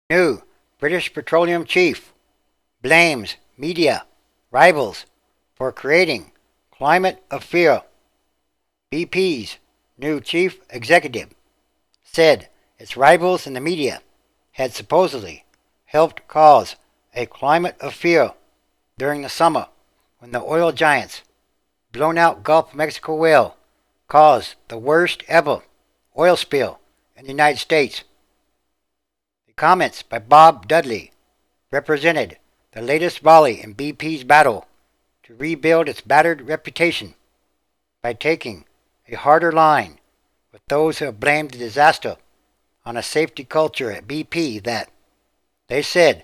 New British Petroleum chief blames media rivals for creating climate of fear. BP's new chief executive said its rivals in the media had supposedly helped cause a climate of fear during the summer when the oil giant's blown-out Gulf of Mexico well caused the worst ever oil spill in the United States. The comments by Bob Dudley represented the latest volley in BP's battle to rebuild its battered reputation by taking a harder line with those who have blamed the disaster on a safety culture at BP that, they said,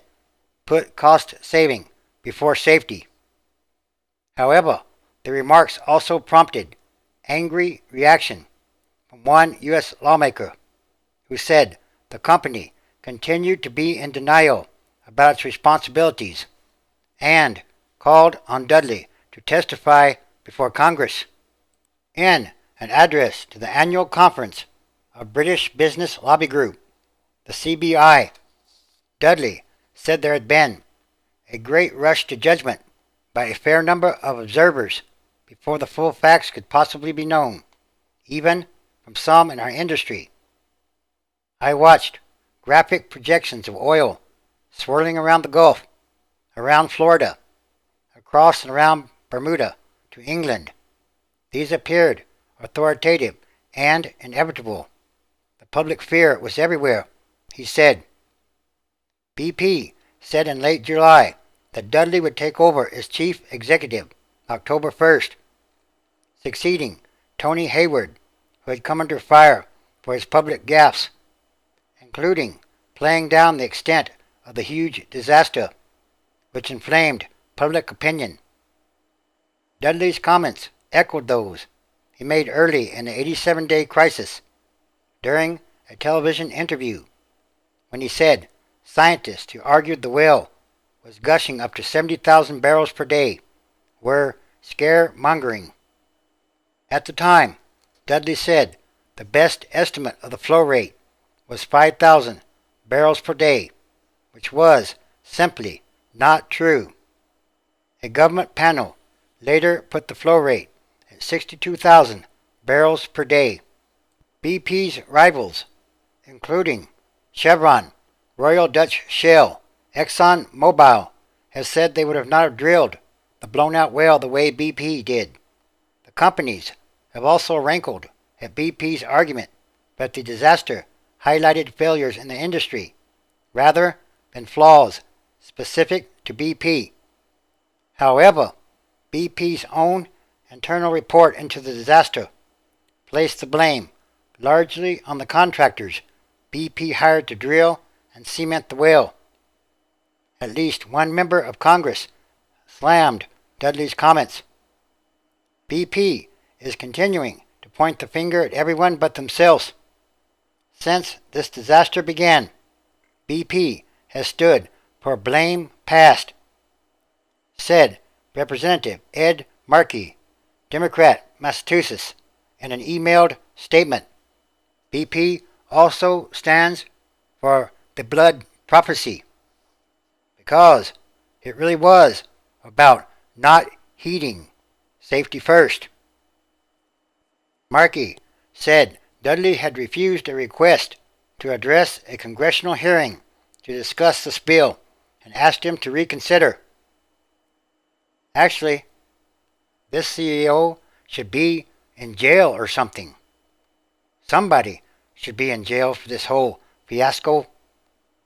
put cost saving before safety. However, the remarks also prompted angry reaction from one U.S. lawmaker who said the company continued to be in denial about its responsibilities and called on Dudley to testify before Congress. In an address to the annual conference of British Business Lobby Group, the CBI, Dudley said there had been a great rush to judgment by a fair number of observers before the full facts could possibly be known, even from some in our industry. I watched graphic projections of oil swirling around the Gulf, around Florida, across and around Bermuda to England. These appeared authoritative and inevitable. The public fear was everywhere, he said. BP said in late July that Dudley would take over as chief executive October 1st, succeeding Tony Hayward, who had come under fire for his public gaffes, including playing down the extent of the huge disaster, which inflamed public opinion. Dudley's comments echoed those he made early in the 87-day crisis during a television interview when he said scientists who argued the well was gushing up to 70,000 barrels per day were scaremongering. At the time, Dudley said the best estimate of the flow rate was 5,000 barrels per day, which was simply not true. A government panel later put the flow rate at 62,000 barrels per day. BP's rivals, including Chevron, Royal Dutch Shell, Exxon Mobil, have said they would have not have drilled the blown-out well the way BP did. The companies have also rankled at BP's argument that the disaster highlighted failures in the industry rather than flaws specific to BP. However, BP's own internal report into the disaster placed the blame largely on the contractors BP hired to drill and cement the well. At least one member of Congress slammed Dudley's comments. BP is continuing to point the finger at everyone but themselves. Since this disaster began, BP has stood for blame past, said Representative Ed Markey, Democrat, Massachusetts, in an emailed statement. BP also stands for the blood prophecy, because it really was about not heeding safety first. Markey said Dudley had refused a request to address a congressional hearing to discuss the spill and asked him to reconsider. Actually, this CEO should be in jail or something. Somebody should be in jail for this whole fiasco.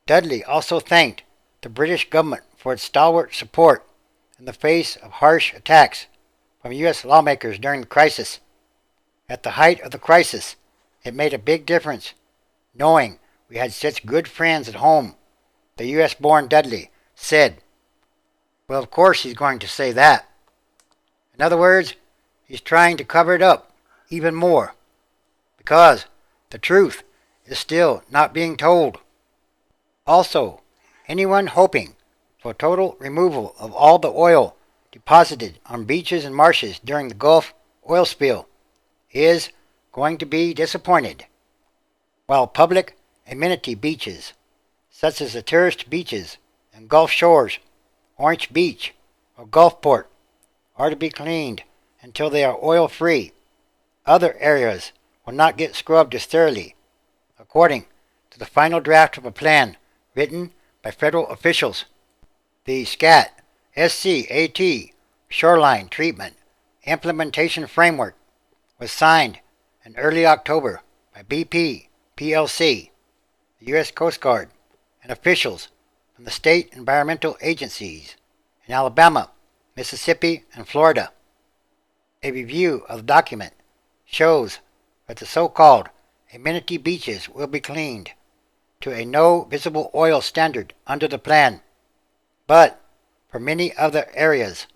Dudley also thanked the British government for its stalwart support in the face of harsh attacks from U.S. lawmakers during the crisis. At the height of the crisis, it made a big difference knowing we had such good friends at home, the U.S.-born Dudley said. Well, of course he's going to say that. In other words, he's trying to cover it up even more, because the truth is still not being told. Also, anyone hoping for total removal of all the oil deposited on beaches and marshes during the Gulf oil spill is going to be disappointed. While public amenity beaches such as the tourist beaches and Gulf shores, Orange Beach, or Gulfport, are to be cleaned until they are oil-free. Other areas will not get scrubbed as thoroughly, according to the final draft of a plan written by federal officials. The SCAT Shoreline Treatment Implementation Framework was signed in early October by BP, PLC, the U.S. Coast Guard, and officials from the state environmental agencies in Alabama, Mississippi, and Florida. A review of the document shows that the so-called amenity beaches will be cleaned to a no visible oil standard under the plan, but for many other areas,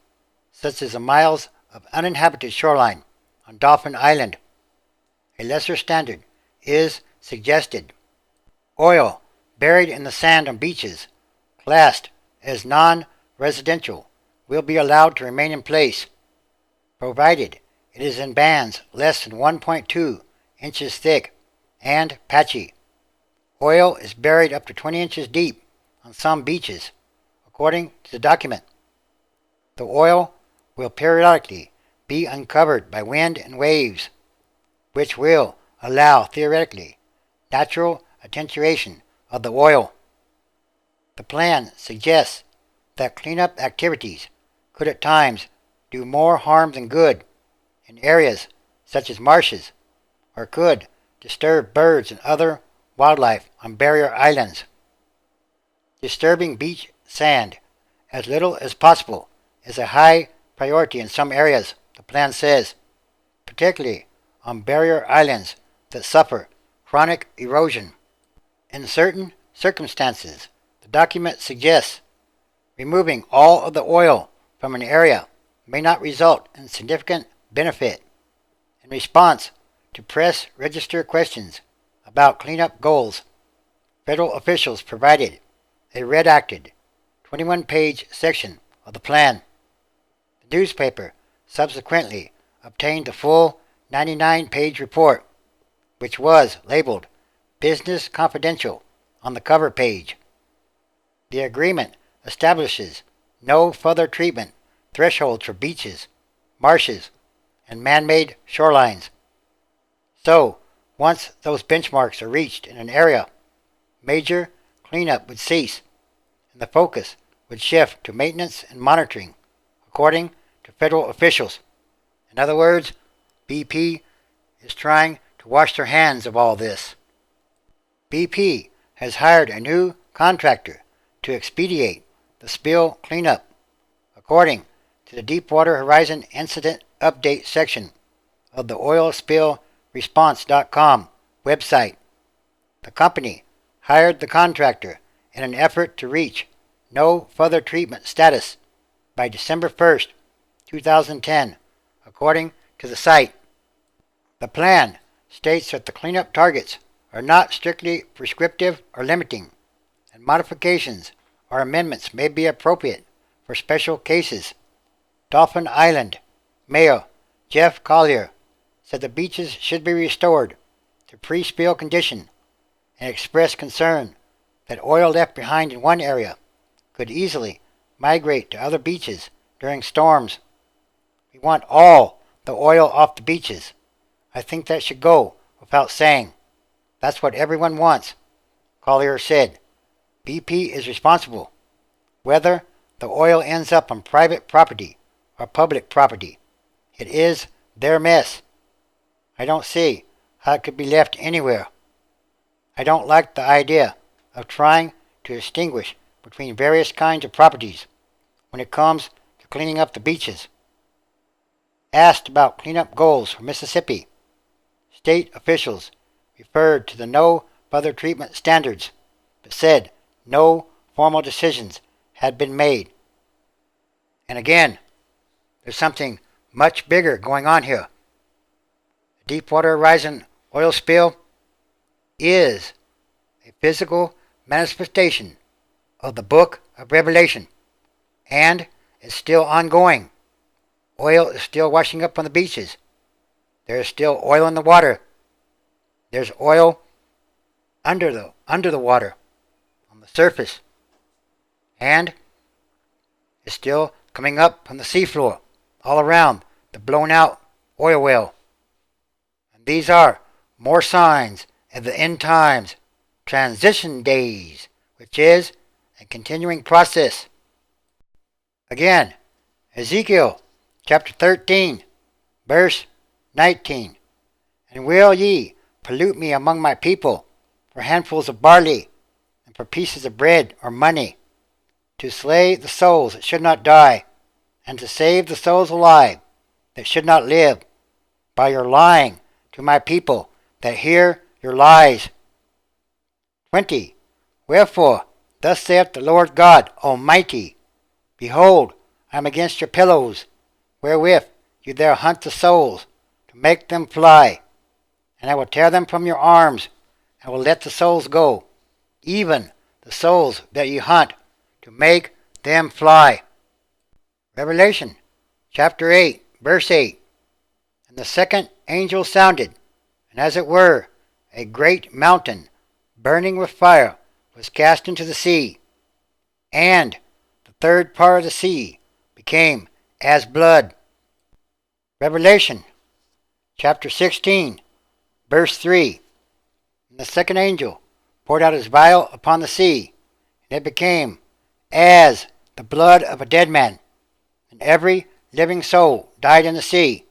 such as the miles of uninhabited shoreline on Dolphin Island, a lesser standard is suggested. Oil buried in the sand on beaches classed as non-residential will be allowed to remain in place, provided it is in bands less than 1.2 inches thick and patchy. Oil is buried up to 20 inches deep on some beaches, according to the document. The oil will periodically be uncovered by wind and waves, which will allow, theoretically, natural attenuation of the oil. The plan suggests that cleanup activities could at times do more harm than good in areas such as marshes, or could disturb birds and other wildlife on barrier islands. Disturbing beach sand as little as possible is a high priority in some areas, the plan says, particularly on barrier islands that suffer chronic erosion. In certain circumstances, the document suggests removing all of the oil from an area may not result in significant benefit. In response to press register questions about cleanup goals, federal officials provided a redacted 21-page section of the plan. The newspaper subsequently obtained the full 99-page report, which was labeled Business Confidential on the cover page. The agreement establishes no further treatment thresholds for beaches, marshes, and man-made shorelines. So, once those benchmarks are reached in an area, major cleanup would cease, and the focus would shift to maintenance and monitoring, according to federal officials. In other words, BP is trying to wash their hands of all this. BP has hired a new contractor to expedite the spill cleanup, according to the Deepwater Horizon Incident Update section of the oilspillresponse.com website. The company hired the contractor in an effort to reach no further treatment status by December 1st, 2010, according to the site. The plan states that the cleanup targets are not strictly prescriptive or limiting, and modifications or amendments may be appropriate for special cases. Dolphin Island Mayor Jeff Collier said the beaches should be restored to pre-spill condition and expressed concern that oil left behind in one area could easily migrate to other beaches during storms. We want all the oil off the beaches. I think that should go without saying. That's what everyone wants, Collier said. BP is responsible, whether the oil ends up on private property or public property. It is their mess. I don't see how it could be left anywhere. I don't like the idea of trying to distinguish between various kinds of properties when it comes to cleaning up the beaches. Asked about cleanup goals for Mississippi, state officials referred to the no further treatment standards, but said no formal decisions had been made. And again, there's something much bigger going on here. The Deepwater Horizon oil spill is a physical manifestation of the book of Revelation, and is still ongoing. Oil is still washing up on the beaches. There is still oil in the water. There's oil under the water, the surface, and is still coming up from the seafloor all around the blown out oil well. And these are more signs of the end times, transition days, which is a continuing process. Again, Ezekiel chapter 13, verse 19. And will ye pollute me among my people for handfuls of barley, and for pieces of bread or money, to slay the souls that should not die, and to save the souls alive that should not live, by your lying to my people that hear your lies? 20. Wherefore, thus saith the Lord God Almighty, Behold, I am against your pillows, wherewith you there hunt the souls, to make them fly. And I will tear them from your arms, and will let the souls go, even the souls that ye hunt, to make them fly. Revelation chapter 8, verse 8. And the second angel sounded, and as it were, a great mountain, burning with fire, was cast into the sea, and the third part of the sea became as blood. Revelation chapter 16, verse 3. And the second angel poured out his vial upon the sea, and it became as the blood of a dead man, and every living soul died in the sea.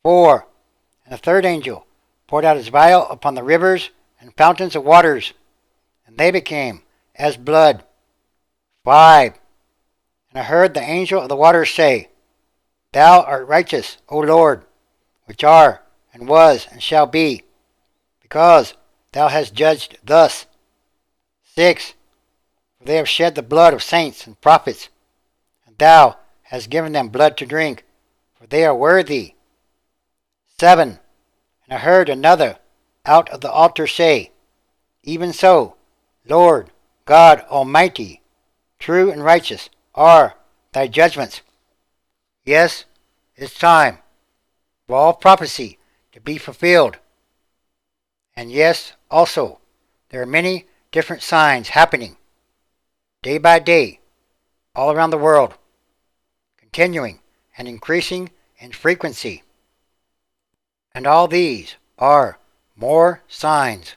4. And the third angel poured out his vial upon the rivers and fountains of waters, and they became as blood. 5. And I heard the angel of the waters say, Thou art righteous, O Lord, which are, and was, and shall be, because thou hast judged thus. 6. For they have shed the blood of saints and prophets, and thou hast given them blood to drink, for they are worthy. 7. And I heard another out of the altar say, Even so, Lord God Almighty, true and righteous are thy judgments. Yes, it's time for all prophecy to be fulfilled. And yes, also, there are many different signs happening day by day all around the world, continuing and increasing in frequency. And all these are more signs